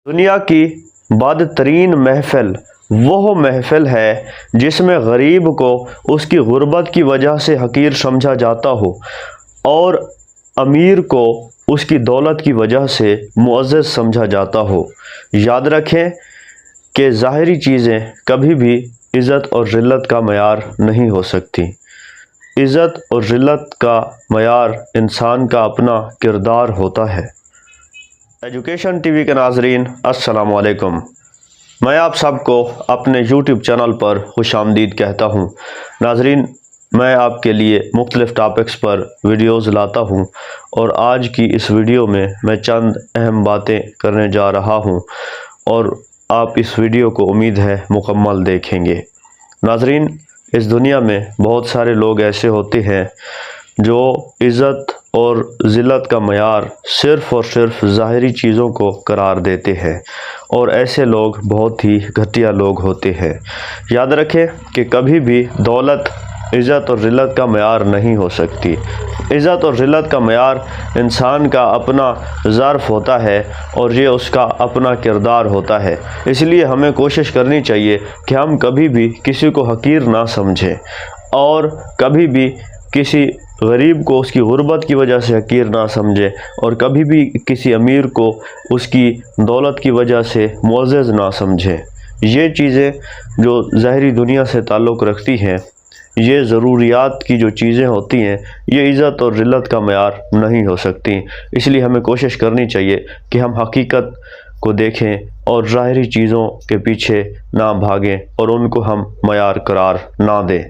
دنیا کی بدترین محفل وہ محفل ہے جس میں غریب کو اس کی غربت کی وجہ سے حقیر سمجھا جاتا ہو اور امیر کو اس کی دولت کی وجہ سے معزز سمجھا جاتا ہو۔ یاد رکھیں کہ ظاہری چیزیں کبھی بھی عزت اور ذلت کا معیار نہیں ہو سکتی۔ عزت اور ذلت کا معیار انسان کا اپنا کردار ہوتا ہے۔ ایجوکیشن ٹی وی کے ناظرین السلام علیکم، میں آپ سب کو اپنے یوٹیوب چینل پر خوش آمدید کہتا ہوں۔ ناظرین، میں آپ کے لیے مختلف ٹاپکس پر ویڈیوز لاتا ہوں اور آج کی اس ویڈیو میں چند اہم باتیں کرنے جا رہا ہوں اور آپ اس ویڈیو کو امید ہے مکمل دیکھیں گے۔ ناظرین، اس دنیا میں بہت سارے لوگ ایسے ہوتے ہیں جو عزت اور ذلت کا معیار صرف اور صرف ظاہری چیزوں کو قرار دیتے ہیں اور ایسے لوگ بہت ہی گھٹیا لوگ ہوتے ہیں۔ یاد رکھیں کہ کبھی بھی دولت عزت اور ذلت کا معیار نہیں ہو سکتی۔ عزت اور ذلت کا معیار انسان کا اپنا ظرف ہوتا ہے اور یہ اس کا اپنا کردار ہوتا ہے۔ اس لیے ہمیں کوشش کرنی چاہیے کہ ہم کبھی بھی کسی کو حقیر نہ سمجھیں اور کبھی بھی کسی غریب کو اس کی غربت کی وجہ سے حقیر نہ سمجھیں اور کبھی بھی کسی امیر کو اس کی دولت کی وجہ سے معزز نہ سمجھیں۔ یہ چیزیں جو ظاہری دنیا سے تعلق رکھتی ہیں، یہ ضروریات کی جو چیزیں ہوتی ہیں، یہ عزت اور ذلت کا معیار نہیں ہو سکتی۔ اس لیے ہمیں کوشش کرنی چاہیے کہ ہم حقیقت کو دیکھیں اور ظاہری چیزوں کے پیچھے نہ بھاگیں اور ان کو ہم معیار قرار نہ دیں۔